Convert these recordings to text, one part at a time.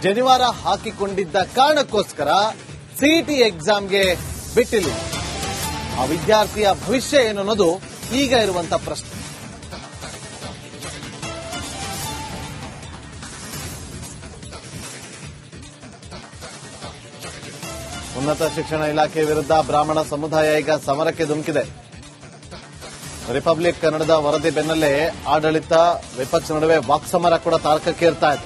ಜನಿವಾರ ಹಾಕಿಕೊಂಡಿದ್ದ ಕಾರಣಕ್ಕೋಸ್ಕರ ಸಿಇಟಿ ಎಕ್ಸಾಮ್ಗೆ ಬಿಟ್ಟಿಲ್ಲ. ಆ ವಿದ್ಯಾರ್ಥಿಯ ಭವಿಷ್ಯ ಏನು ಅನ್ನೋದು ಈಗ ಇರುವಂತ ಪ್ರಶ್ನೆ. ಉನ್ನತ ಶಿಕ್ಷಣ ಇಲಾಖೆ ವಿರುದ್ಧ ಬ್ರಾಹ್ಮಣ ಸಮುದಾಯ ಈಗ ಸಮರಕ್ಕೆ ಧುಮುಕಿದೆ. ರಿಪಬ್ಲಿಕ್ ಕನ್ನಡದ ವರದಿ ಬೆನ್ನಲ್ಲೇ ಆಡಳಿತ ವಿಪಕ್ಷ ನಡುವೆ ವಾಕ್ಸಮರ ಕೂಡ ತಾರಕಕ್ಕೇರ್ತಾ ಇದೆ.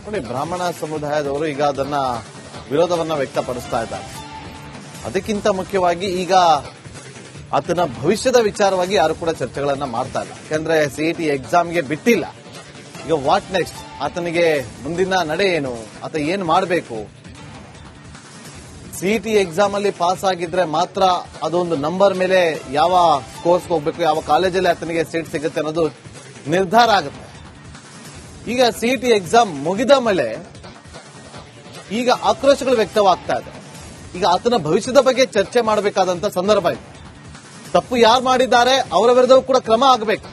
ನೋಡಿ, ಬ್ರಾಹ್ಮಣ ಸಮುದಾಯದವರು ಈಗ ಅದನ್ನ ವಿರೋಧವನ್ನ ವ್ಯಕ್ತಪಡಿಸ್ತಾ ಇದ್ದಾರೆ. ಅದಕ್ಕಿಂತ ಮುಖ್ಯವಾಗಿ ಈಗ ಆತನ ಭವಿಷ್ಯದ ವಿಚಾರವಾಗಿ ಯಾರು ಕೂಡ ಚರ್ಚೆಗಳನ್ನ ಮಾಡ್ತಾ ಇಲ್ಲ. ಯಾಕಂದ್ರೆ ಸಿಇಟಿ ಎಕ್ಸಾಮ್ಗೆ ಬಿಟ್ಟಿಲ್ಲ. ಈಗ ವಾಟ್ ನೆಕ್ಸ್ಟ್? ಆತನಿಗೆ ಮುಂದಿನ ನಡೆ ಏನು? ಆತ ಏನ್ ಮಾಡಬೇಕು? ಸಿಇಟಿ ಎಕ್ಸಾಮ್ ಅಲ್ಲಿ ಪಾಸ್ ಆಗಿದ್ರೆ ಮಾತ್ರ ಅದೊಂದು ನಂಬರ್ ಮೇಲೆ ಯಾವ ಕೋರ್ಸ್ ಹೋಗ್ಬೇಕು, ಯಾವ ಕಾಲೇಜಲ್ಲಿ ಆತನಿಗೆ ಸೀಟ್ ಸಿಗುತ್ತೆ ಅನ್ನೋದು ನಿರ್ಧಾರ ಆಗುತ್ತೆ. ಈಗ ಸಿಇಟಿ ಎಕ್ಸಾಮ್ ಮುಗಿದ ಮೇಲೆ ಈಗ ಆಕ್ರೋಶಗಳು ವ್ಯಕ್ತವಾಗ್ತಾ ಇದೆ. ಈಗ ಆತನ ಭವಿಷ್ಯದ ಬಗ್ಗೆ ಚರ್ಚೆ ಮಾಡಬೇಕಾದಂತ ಸಂದರ್ಭ ಇದೆ. ತಪ್ಪು ಯಾರು ಮಾಡಿದ್ದಾರೆ ಅವರ ವಿರುದ್ಧವೂ ಕೂಡ ಕ್ರಮ ಆಗಬೇಕು.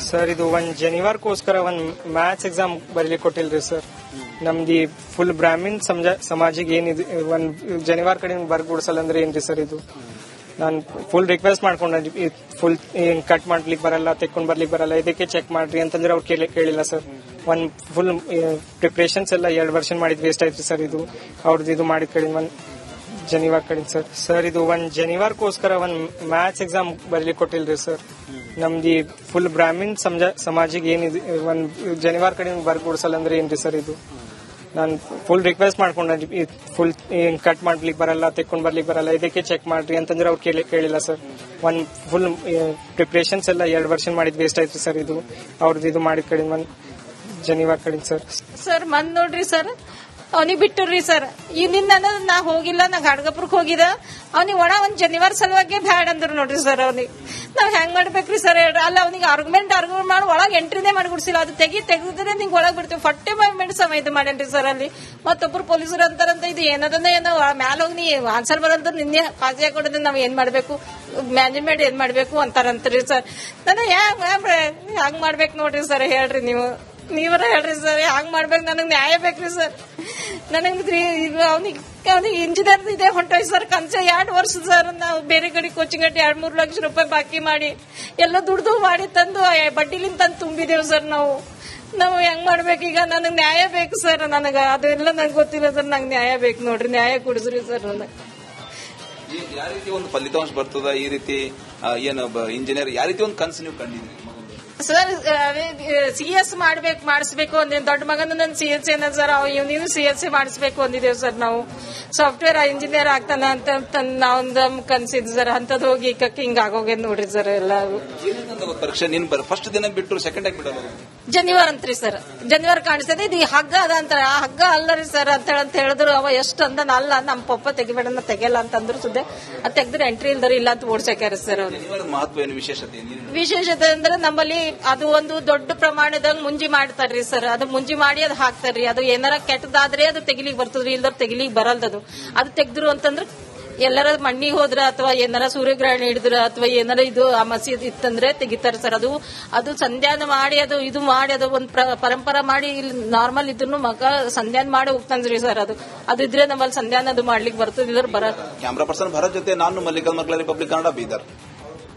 ಸರ್, ಇದು ಒಂದ್ ಜನಿವಾರಕ್ಕೋಸ್ಕರ ಒಂದ್ ಮ್ಯಾಥ್ಸ್ ಎಕ್ಸಾಮ್ ಬರೀಲಿಕ್ಕೆ ಕೊಟ್ಟಿಲ್ರಿ ಸರ್. ನಮ್ದು ಫುಲ್ ಬ್ರಾಹ್ಮಿನ್ ಸಮಾಜಿಗೆ ಏನಿದೆ ಒಂದ್ ಜನಿವಾರ ಕಡೆ ಬರ್ಗುಡ್ಸಲ್ಲ ಅಂದ್ರೆ ಏನ್ರಿ ಸರ್ ಇದು? ನಾನು ಫುಲ್ ರಿಕ್ವೆಸ್ಟ್ ಮಾಡ್ಕೊಂಡ್ರಿ, ಫುಲ್ ಕಟ್ ಮಾಡ್ಲಿಕ್ಕೆ ಬರಲ್ಲ, ತೆಕ್ಕೊಂಡ್ ಬರ್ಲಿಕ್ಕೆ ಬರಲ್ಲ, ಇದಕ್ಕೆ ಚೆಕ್ ಮಾಡ್ರಿ ಅಂತಂದ್ರೆ ಅವ್ರು ಕೇಳಿಲ್ಲ ಸರ್. ಒಂದ್ ಫುಲ್ ಪ್ರಿಪರೇಷನ್ಸ್ ಎಲ್ಲ 2 ವರ್ಷ ಮಾಡಿದ್ ವೇಸ್ಟ್ ಆಯ್ತು ಸರ್. ಇದು ಅವ್ರದ್ದು ಇದು ಮಾಡಿದ ಕಡೆ ಒಂದ್ ಜನಿವಾರ ಕಡೆ ಸರ್. ಇದು ಒಂದ್ ಜನಿವಾರಕ್ಕೋಸ್ಕರ ಒಂದ್ ಮ್ಯಾಥ್ಸ್ ಎಕ್ಸಾಮ್ ಬರೀಲಿಕ್ಕೆ ಕೊಟ್ಟಿಲ್ರಿ ಸರ್. ನಮ್ದು ಫುಲ್ ಬ್ರಾಹ್ಮಿನ್ ಸಮಾಜಿಗೆ ಏನಿದೆ ಒಂದ್ ಜನಿವಾರ ಕಡೆ ಬರ್ಗುಡ್ಸಲ್ಲ ಅಂದ್ರೆ ಏನ್ರಿ ಸರ್ ಇದು? ನಾನು ಫುಲ್ ರಿಕ್ವೆಸ್ಟ್ ಮಾಡ್ಕೊಂಡ್ರಿ, ಫುಲ್ ಕಟ್ ಮಾಡ್ಲಿಕ್ಕೆ ಬರಲ್ಲ, ತೆಕ್ಕೊಂಡ್ ಬರ್ಲಿಕ್ಕೆ ಬರಲ್ಲ, ಇದಕ್ಕೆ ಚೆಕ್ ಮಾಡ್ರಿ ಅಂತಂದ್ರೆ ಅವ್ರು ಕೇಳಿಲ್ಲ ಸರ್. ಒಂದ್ ಫುಲ್ ಪ್ರಿಪರೇಷನ್ಸ್ ಎಲ್ಲ 2 ವರ್ಷ ಮಾಡಿದ್ ವೇಸ್ಟ್ ಆಯ್ತು ಸರ್. ಇದು ಅವ್ರದ್ದು ಇದು ಮಾಡಿದ ಕಡೆ ಒಂದ್ ಜನಿವಾರ ಕಡೆ ಸರ್ ಬಂದ್ ನೋಡ್ರಿ ಸರ್, ಅವನಿಗೆ ಬಿಟ್ಟರ್ರಿ ಸರ್. ನಿನ್ನ ನಾ ಹೋಗಿಲ್ಲ, ನಾ ಗಾಡ್ಗಪುರಕ್ಕೆ ಹೋಗಿದ, ಅವ್ನಿಗೆ ಒಣ ಒಂದ್ ಜನಿವಾರ ಸಲುವಾಗಿ ಬ್ಯಾಡ್ ಅಂದ್ರು ನೋಡ್ರಿ ಸರ್. ಅವ್ನಿಗೆ ನಾವ್ ಹೆಂಗ್ ಮಾಡ್ಬೇಕ್ರಿ ಸರ್? ಅಲ್ಲ, ಅವ್ನಿಗೆ ಆರ್ಗ್ಯುಮೆಂಟ್ ಮಾಡಿ ಒಳಗೆ ಎಂಟ್ರಿನೇ ಮಾಡಿಬಿಡ್ಸಿಲ್ಲ. ಅದು ತೆಗಿದ್ರೆ ನಿಂಗೆ ಒಳಗ್ ಬಿಡ್ತೀವಿ. 40 ಮಿನಿಟ್ಸ್ ಇದು ಮಾಡೇನ್ರಿ ಸರ್. ಅಲ್ಲಿ ಮತ್ತೊಬ್ರು ಪೊಲೀಸರು ಅಂತಾರಂತ ಇದು ಏನದನ್ನ ಏನೋ ಮ್ಯಾಲ ಹೋಗಿ ನೀ ಆನ್ಸರ್ ಬರಂತ ನಿನ್ನೆ ಪಾಸಿ ಹಾಕೊಡೋದ್ರೆ ನಾವ್ ಏನ್ ಮಾಡ್ಬೇಕು, ಮ್ಯಾನೇಜ್ಮೆಂಟ್ ಏನ್ ಮಾಡ್ಬೇಕು ಅಂತಾರಂತ್ರಿ ಸರ್. ನನಗೆ ಹಂಗ್ ಮಾಡ್ಬೇಕು ನೋಡ್ರಿ ಸರ್. ಹೇಳ್ರಿ ನೀವರ ಹೇಳ್ರಿ ಸರ್, ಹಂಗ್ ಮಾಡ್ಬೇಕು. ನನಗ್ ನ್ಯಾಯ ಬೇಕ್ರಿ ಸರ್. ನನಗೆ ಅವ್ನಿಗೆ ಇಂಜಿನಿಯರ್ ಇದೆ ಹೊಂಟೋಯ್ ಸರ್. ಕನ್ಸ 2 ವರ್ಷ ಸರ್. ನಾವು ಬೇರೆ ಕಡೆ ಕೋಚಿಂಗ್ ಅಟ್ಟಿ 2-3 ಲಕ್ಷ ರೂಪಾಯಿ ಬಾಕಿ ಮಾಡಿ ಎಲ್ಲ ದುಡ್ದು ಮಾಡಿ ತಂದು ಬಡ್ಡಿಲಿಂದ ತಂದು ತುಂಬಿದೇವು ಸರ್. ನಾವು ಹೆಂಗ್ ಮಾಡ್ಬೇಕೀಗ? ನನಗ್ ನ್ಯಾಯ ಬೇಕು ಸರ್. ಅದೆಲ್ಲ ನಂಗೆ ಗೊತ್ತಿಲ್ಲ ಸರ್. ನಂಗೆ ನ್ಯಾಯ ಬೇಕು ನೋಡ್ರಿ, ನ್ಯಾಯ ಕೊಡಿಸ್ರಿ ಸರ್. ನನಗೆ ಯಾವ ರೀತಿ ಒಂದು ಫಲಿತಾಂಶ ಬರ್ತದ? ಈ ರೀತಿ ಏನು ಇಂಜಿನಿಯರ್ ಯಾವ ರೀತಿ ಒಂದು ಕನಸು ನೀವು ಕಂಡಿದ್ದೀರಿ ಸರ್? CS ಮಾಡಿಸ್ಬೇಕು ಅಂದೇನು ದೊಡ್ಡ ಮಗನ ನನ್ನ CS ಏನ ಸರ್, ನೀವು CS ಮಾಡಿಸ್ಬೇಕು ಅಂದಿದ್ದೇವೆ ಸರ್. ನಾವು ಸಾಫ್ಟ್ವೇರ್ ಇಂಜಿನಿಯರ್ ಆಗ್ತಾನ ಅಂತ ನಾವು ಕನ್ಸಿದ್ ಸರ್. ಅಂತದ್ ಹೋಗಿ ಈಕಕ್ಕೆ ಹಿಂಗ ಆಗೋಗ್ಯದ ನೋಡ್ರಿ ಸರ್. ಎಲ್ಲ ಪರೀಕ್ಷೆ ಫಸ್ಟ್ ದಿನ ಬಿಟ್ಟು ಸೆಕೆಂಡ್ ಆಗಿ ಬಿಡಲ್ಲ, ಜನಿವಾರ ಅಂತ್ರಿ ಸರ್. ಜನಿವಾರ ಕಾಣಿಸ್ತದೆ. ಇದು ಹಗ್ಗ ಅದ ಅಂತ. ಆ ಹಗ್ಗ ಅಲ್ಲರಿ ಸರ್ ಅಂತ ಹೇಳಿದ್ರು. ಅವ ಎಷ್ಟು ಅಂದ ಅಲ್ಲ, ನಮ್ಮ ಪಪ್ಪ ತೆಗಿಬೇಡ ತೆಗೆಲ್ಲ ಅಂತಂದ್ರು ಸುದ್ದೆ. ಅದ್ ತೆಗ್ದ್ರೆ ಎಂಟ್ರಿ ಇಲ್ದಾರ ಇಲ್ಲ ಅಂತ ಓಡ್ಸಾಕ್ಯಾರ ಸರ್. ಅವ್ರು ಮಹತ್ವ ಏನು ವಿಶೇಷತೆ ಅಂದ್ರೆ ನಮ್ಮಲ್ಲಿ ಅದು ಒಂದು ದೊಡ್ಡ ಪ್ರಮಾಣದಾಗ ಮುಂಜಿ ಮಾಡ್ತಾರ್ರಿ ಸರ್. ಅದು ಮುಂಜಿ ಮಾಡಿ ಅದು ಹಾಕ್ತಾರ್ರಿ. ಅದು ಏನಾರ ಕೆಟ್ಟದಾದ್ರೆ ಅದು ತೆಗಿಲಿಕ್ ಬರ್ತದ್ರಿ, ಇಲ್ದಾರ ತೆಗಿಲಿಕ್ ಬರಲ್ದದು. ಅದು ತೆಗ್ದ್ರು ಅಂತಂದ್ರೆ ಎಲ್ಲರ ಮಣ್ಣಿಗೆ ಹೋದ್ರ ಅಥವಾ ಏನಾರ ಸೂರ್ಯಗ್ರಹಣ ಹಿಡಿದ್ರ ಅಥವಾ ಏನಾರ ಇದು ಆ ಮಸೀದ್ ಇತ್ತಂದ್ರೆ ತೆಗಿತಾರ ಸರ್. ಅದು ಸಂಧ್ಯಾನ ಮಾಡಿ ಅದು ಇದು ಮಾಡಿ ಅದು ಒಂದ್ ಪರಂಪರಾ ಮಾಡಿ ಇಲ್ಲಿ ನಾರ್ಮಲ್ ಇದ್ರು ಮಗ ಸಂಧ್ಯಾನ ಮಾಡಿ ಹೋಗ್ತಾನ್ರಿ ಸರ್. ಅದು ಇದ್ರೆ ನಮ್ಮಲ್ಲಿ ಸಂಧ್ಯಾನ ಅದು ಮಾಡ್ಲಿಕ್ಕೆ ಬರ್ತದ, ಇದ್ರ ಬರಲ್ಲ. ಕ್ಯಾಮ್ರಾ ಪರ್ಸನ್ ಭರತ್ ಜೊತೆ ನಾನು ಮಲ್ಲಿಕಾರ್ಜುನ ರಿಪಬ್ಲಿಕ್ ಕನ್ನಡ, ಬೀದರ್.